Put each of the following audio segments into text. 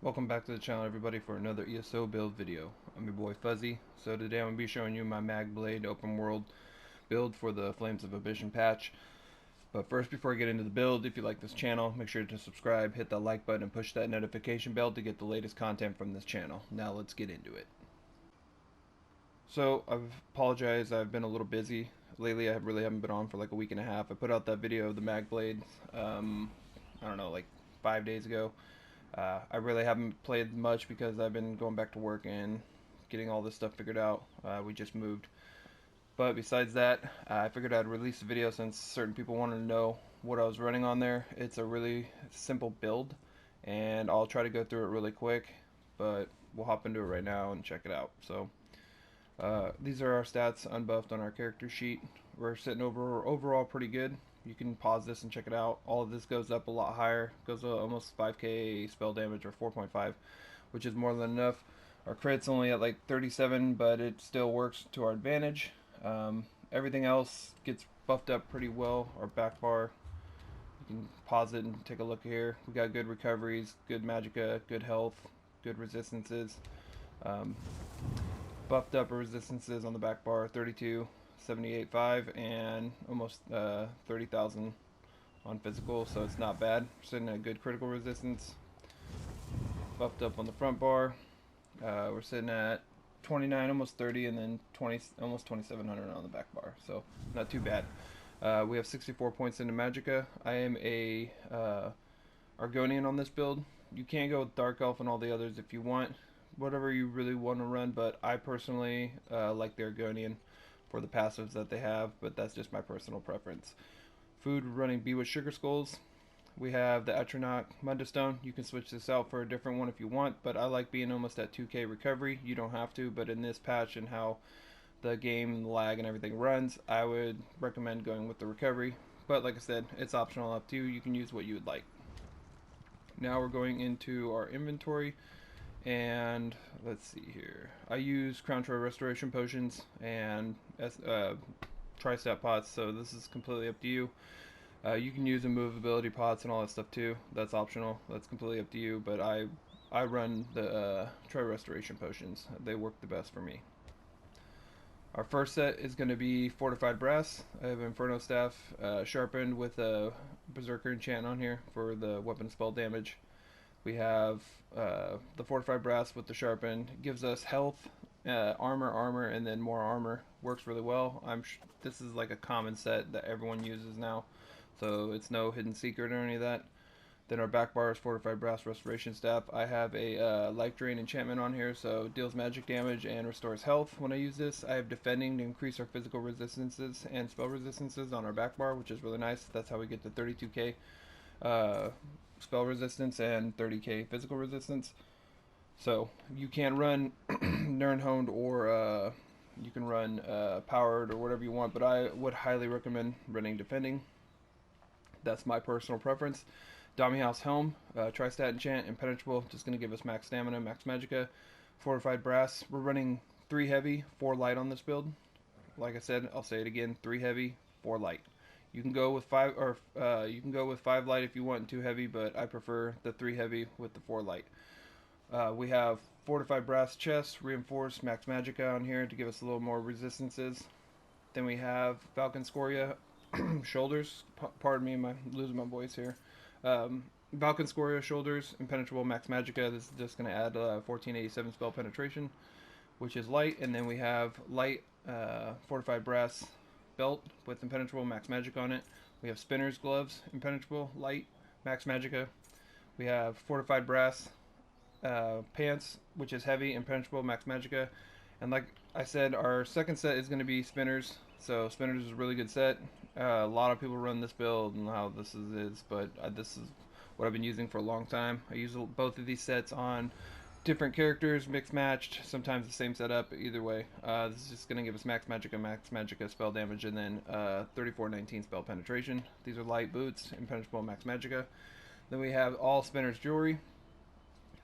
Welcome back to the channel, everybody, for another ESO build video. I'm your boy Fuzzy. So today I'm going to be showing you my Magblade open world build for the Flames of Ambition patch. But first, before I get into the build, if you like this channel, make sure to subscribe, hit that like button, and push that notification bell to get the latest content from this channel. Now let's get into it. So I apologize, I've been a little busy. Lately I really haven't been on for like a week and a half. I put out that video of the Magblade, I don't know, like 5 days ago. I really haven't played much because I've been going back to work and getting all this stuff figured out. We just moved. But besides that, I figured I'd release a video since certain people wanted to know what I was running on there. It's a really simple build, and I'll try to go through it really quick, but we'll hop into it right now and check it out. So these are our stats unbuffed on our character sheet. We're sitting overall pretty good. You can pause this and check it out. All of this goes up a lot higher. Goes almost 5k spell damage, or 4.5, which is more than enough. Our crit's only at like 37, but it still works to our advantage. Everything else gets buffed up pretty well. Our back bar, you can pause it and take a look here. We got good recoveries, good magicka, good health, good resistances. Buffed up resistances on the back bar, 32. 78.5 and almost 30,000 on physical, so it's not bad. We're sitting at good critical resistance. Buffed up on the front bar, we're sitting at 29, almost 30, and then 20, almost 2,700 on the back bar, so not too bad. We have 64 points into magicka. I am a Argonian on this build. You can go with Dark Elf and all the others if you want, whatever you really want to run, but I personally like the Argonian for the passives that they have, but that's just my personal preference. Food, running B with Sugar Skulls. We have the Atronach Mundustone. You can switch this out for a different one if you want, but I like being almost at 2k recovery. You don't have to, but in this patch and how the game, the lag, and everything runs, I would recommend going with the recovery. But like I said, it's optional up to you. You can use what you would like. Now we're going into our inventory. And let's see here. I use Crown Troy Restoration Potions and Tri-Stat Pots, so this is completely up to you. You can use immovability pots and all that stuff too. That's optional. That's completely up to you, but I run the Troy Restoration Potions. They work the best for me. Our first set is going to be Fortified Brass. I have Inferno Staff sharpened with a Berserker enchant on here for the weapon spell damage. We have the Fortified Brass with the Sharpened. Gives us health, armor, and then more armor. Works really well. This is like a common set that everyone uses now, so it's no hidden secret or any of that. Then our back bar is Fortified Brass Restoration Staff. I have a Life Drain enchantment on here, so deals magic damage and restores health when I use this. I have Defending to increase our physical resistances and spell resistances on our back bar, which is really nice. That's how we get to 32k. Spell resistance and 30k physical resistance. So you can run Nirnhoned, or you can run Powered, or whatever you want, but I would highly recommend running Defending. That's my personal preference. House Helm, Tri-Stat Enchant, Impenetrable, just going to give us max stamina, max magicka. Fortified Brass, we're running 3 heavy, 4 light on this build. Like I said, I'll say it again, 3 heavy, 4 light. You can go with 5, or you can go with 5 light if you want, 2 heavy, but I prefer the 3 heavy with the 4 light. We have Fortified Brass Chest, reinforced max magicka on here to give us a little more resistances. Then we have Falcon Scoria shoulders. Pardon me, I'm losing my voice here. Falcon Scoria shoulders, impenetrable max magicka. This is just going to add 1487 spell penetration, which is light. And then we have light Fortified Brass belt with impenetrable max magic on it. We have Spinner's gloves, impenetrable, light, max magicka. We have Fortified Brass pants, which is heavy, impenetrable, max magicka. And like I said, our second set is going to be Spinners. So Spinners is a really good set. A lot of people run this build and how this is, but this is what I've been using for a long time. I use both of these sets on different characters, mixed matched, sometimes the same setup. Either way, this is just going to give us max magicka spell damage, and then 3419 spell penetration. These are light boots, impenetrable, max magicka. Then we have all Spinners jewelry.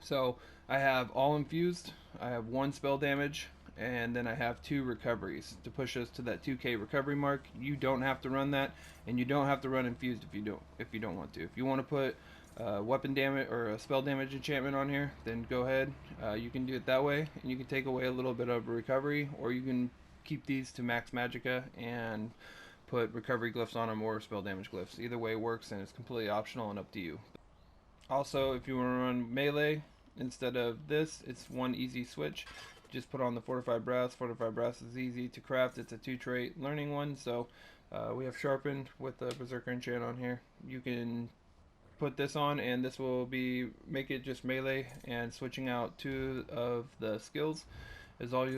So I have all infused. I have 1 spell damage, and then I have 2 recoveries to push us to that 2k recovery mark. You don't have to run that, and you don't have to run infused if you don't want to. If you want to put weapon damage or a spell damage enchantment on here, then go ahead. You can do it that way, and you can take away a little bit of recovery, or you can keep these to max magicka and put recovery glyphs on them or spell damage glyphs. Either way works, and it's completely optional and up to you. Also, if you want to run melee instead of this, it's one easy switch. Just put on the fortified brass. Fortified brass is easy to craft. It's a 2-trait learning one, so we have sharpened with the berserker enchant on here. You can put this on, and this will make it just melee, and switching out 2 of the skills is all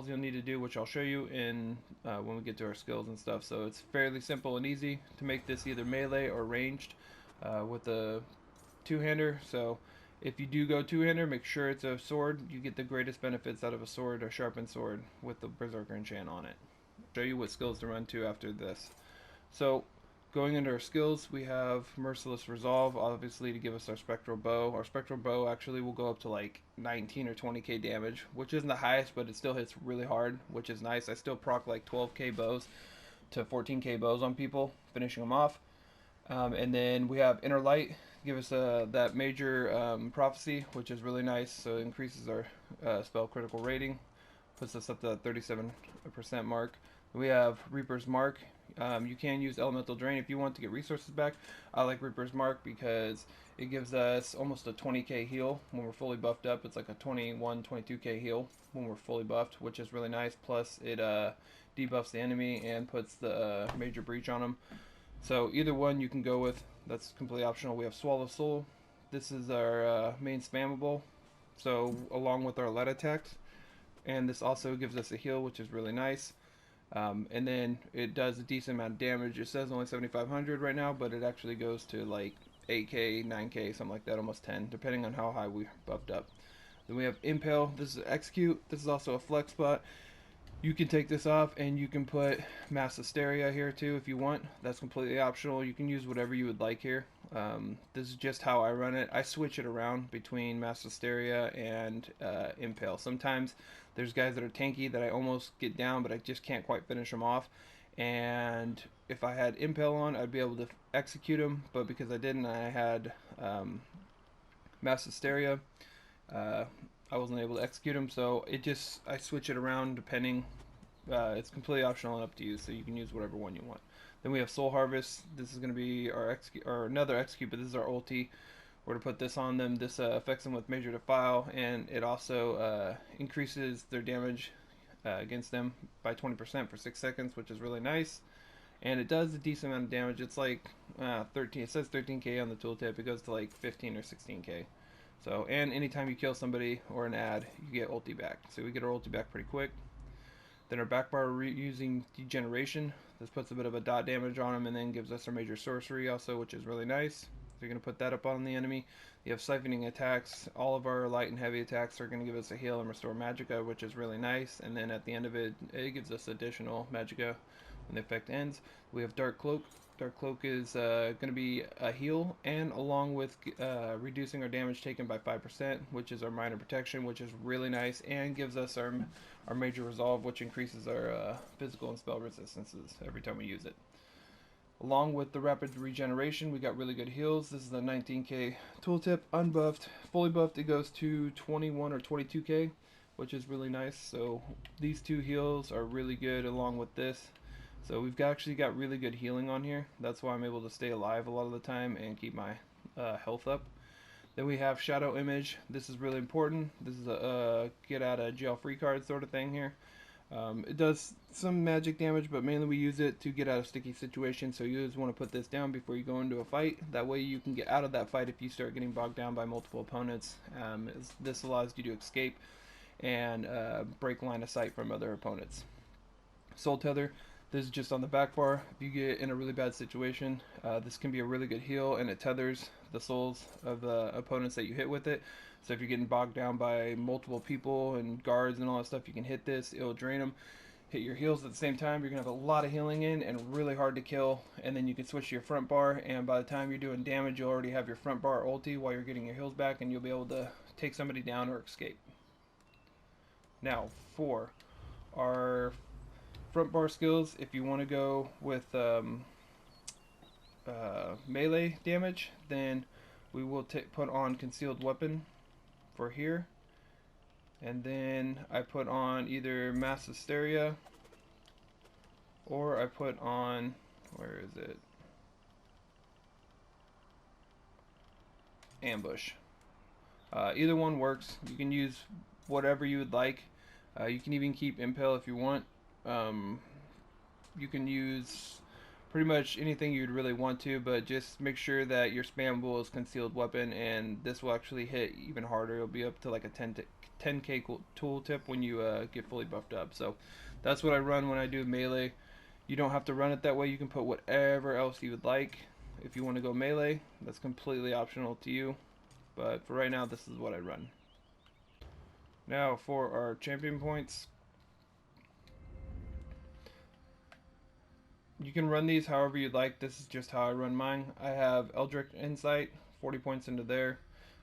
you'll need to do, which I'll show you in when we get to our skills and stuff. So it's fairly simple and easy to make this either melee or ranged with a two-hander. So if you do go two-hander, make sure it's a sword. You get the greatest benefits out of a sword, a sharpened sword with the berserker enchant on it. I'll show you what skills to run to after this. So going into our skills, we have Merciless Resolve, obviously, to give us our Spectral Bow. Our Spectral Bow actually will go up to like 19 or 20k damage, which isn't the highest, but it still hits really hard, which is nice. I still proc like 12k bows to 14k bows on people, finishing them off. And then we have Inner Light, give us that major prophecy, which is really nice, so it increases our spell critical rating, puts us up to that 37% mark. We have Reaper's Mark. You can use Elemental Drain if you want to get resources back. I like Reaper's Mark because it gives us almost a 20k heal when we're fully buffed up. It's like a 21, 22k heal when we're fully buffed, which is really nice. Plus it debuffs the enemy and puts the major breach on them. So either one you can go with. That's completely optional. We have Swallow Soul. This is our main spammable, so along with our lead attacks. And this also gives us a heal, which is really nice. And then it does a decent amount of damage. It says only 7,500 right now, but it actually goes to like 8k, 9k, something like that, almost 10, depending on how high we buffed up. Then we have Impale. This is Execute. This is also a flex spot. You can take this off, and you can put Mass Hysteria here too if you want. That's completely optional. You can use whatever you would like here. This is just how I run it. I switch it around between Mass Hysteria and Impale. Sometimes there's guys that are tanky that I almost get down, but I just can't quite finish them off. And if I had Impale on, I'd be able to execute them, but because I didn't, I had Mass Hysteria. I wasn't able to execute them, so I switch it around depending. It's completely optional and up to you, so you can use whatever one you want. Then we have Soul Harvest. This is going to be our another execute, but this is our ulti. We're to put this on them. This affects them with Major Defile, and it also increases their damage against them by 20% for 6 seconds, which is really nice. And it does a decent amount of damage. It's like 13. It says 13k on the tooltip. It goes to like 15 or 16k. So, and anytime you kill somebody or an ad, you get ulti back. So we get our ulti back pretty quick. Then our back bar, we're using Degeneration. This puts a bit of a dot damage on them and then gives us our major sorcery also, which is really nice. So you're going to put that up on the enemy. You have Siphoning attacks. All of our light and heavy attacks are going to give us a heal and restore magicka, which is really nice. And then at the end of it, it gives us additional magicka when the effect ends. We have Dark Cloak. Dark Cloak is going to be a heal, and along with reducing our damage taken by 5%, which is our minor protection, which is really nice, and gives us our major resolve, which increases our physical and spell resistances every time we use it. Along with the rapid regeneration, we got really good heals. This is the 19k tooltip, unbuffed. Fully buffed, it goes to 21 or 22k, which is really nice. So these two heals are really good along with this. So we've actually got really good healing on here. That's why I'm able to stay alive a lot of the time and keep my health up. Then we have Shadow Image. This is really important. This is a get out of jail free card sort of thing here. It does some magic damage, but mainly we use it to get out of sticky situations. So you just want to put this down before you go into a fight. That way you can get out of that fight if you start getting bogged down by multiple opponents. This allows you to escape and break line of sight from other opponents. Soul Tether. This is just on the back bar. If you get in a really bad situation, this can be a really good heal, and it tethers the souls of the opponents that you hit with it. So if you're getting bogged down by multiple people and guards and all that stuff, you can hit this. It'll drain them. Hit your heals at the same time. You're going to have a lot of healing in and really hard to kill. And then you can switch to your front bar, and by the time you're doing damage, you'll already have your front bar ulti while you're getting your heals back, and you'll be able to take somebody down or escape. Now, for our front bar skills, if you want to go with melee damage, then we will put on concealed weapon for here, and then I put on either mass hysteria, or I put on, where is it, ambush. Either one works. You can use whatever you would like. You can even keep impale if you want. You can use pretty much anything you'd really want to, but just make sure that your spammable is concealed weapon, and this will actually hit even harder. It'll be up to like a 10k tooltip when you get fully buffed up. So that's what I run when I do melee. You don't have to run it that way. You can put whatever else you would like. If you want to go melee, that's completely optional to you. But for right now, this is what I run. Now for our champion points. You can run these however you'd like. This is just how I run mine. I have Eldritch Insight, 40 points into there.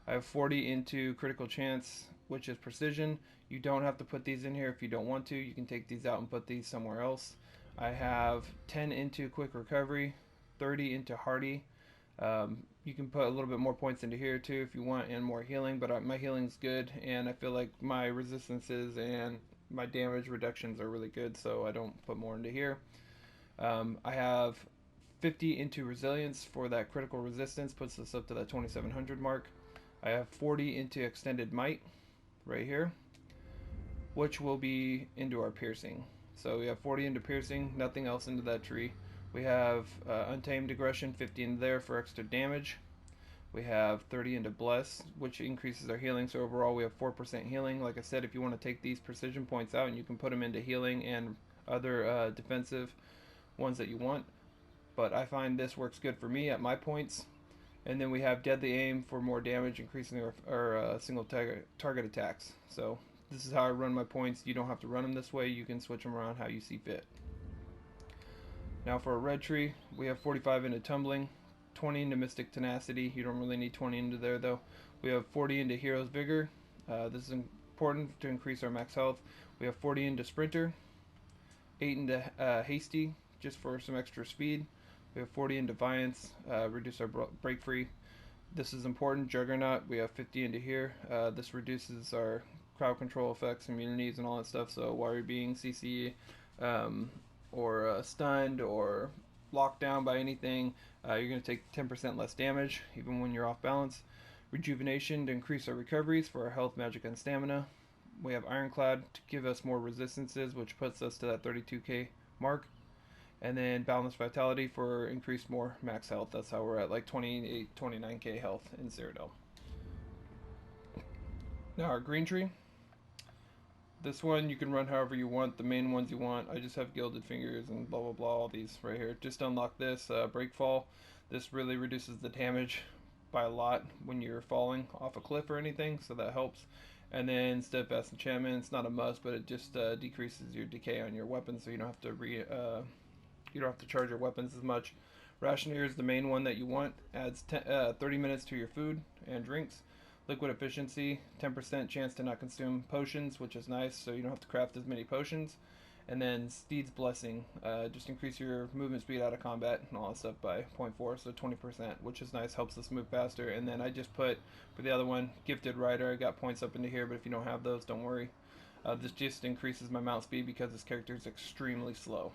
I have 40 into critical chance, which is precision. You don't have to put these in here if you don't want to. You can take these out and put these somewhere else. I have 10 into quick recovery, 30 into hardy. You can put a little bit more points into here too if you want, and more healing, but my healing's good, and I feel like my resistances and my damage reductions are really good, so I don't put more into here. I have 50 into resilience for that critical resistance, puts us up to that 2700 mark. I have 40 into extended might right here, which will be into our piercing. So we have 40 into piercing, nothing else into that tree. We have untamed aggression, 50 into there for extra damage. We have 30 into bless, which increases our healing, so overall we have 4% healing. Like I said, if you want to take these precision points out, and you can put them into healing and other defensive ones that you want, but I find this works good for me at my points. And then we have deadly aim for more damage, increasing our single target attacks. So this is how I run my points. You don't have to run them this way. You can switch them around how you see fit. Now for a red tree, we have 45 into tumbling, 20 into mystic tenacity. You don't really need 20 into there though. We have 40 into hero's vigor. This is important to increase our max health. We have 40 into sprinter, 8 into hasty, just for some extra speed. We have 40 in defiance, reduce our break free. This is important. Jugernaut, we have 50 into here. This reduces our crowd control effects, immunities, and all that stuff. So while you're being CC or stunned or locked down by anything, you're going to take 10% less damage, even when you're off balance. Rejuvenation to increase our recoveries for our health, magic, and stamina. We have Ironclad to give us more resistances, which puts us to that 32k mark. And then Balanced Vitality for increased more max health. That's how we're at like 28, 29k health in Cyrodiil. Now our green tree. This one you can run however you want, the main ones you want. I just have Gilded Fingers and blah blah blah, all these right here. Just unlock this, Breakfall. This really reduces the damage by a lot when you're falling off a cliff or anything, so that helps. And then Steadfast Enchantment, it's not a must, but it just decreases your decay on your weapons, so you don't have to you don't have to charge your weapons as much. Rationeer is the main one that you want. Adds 30 minutes to your food and drinks. Liquid efficiency, 10% chance to not consume potions, which is nice, so you don't have to craft as many potions. And then Steed's Blessing, just increase your movement speed out of combat and all that stuff by 0.4, so 20%, which is nice, helps us move faster. And then I just put, for the other one, Gifted Rider. I got points up into here, but if you don't have those, don't worry. This just increases my mount speed because this character is extremely slow.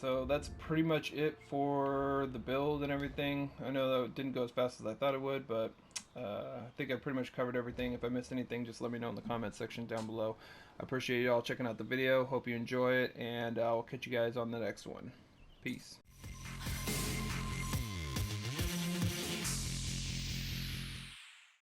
So that's pretty much it for the build and everything. I know that it didn't go as fast as I thought it would, but I think I pretty much covered everything. If I missed anything, just let me know in the comment section down below. I appreciate you all checking out the video. Hope you enjoy it, and I'll catch you guys on the next one. Peace.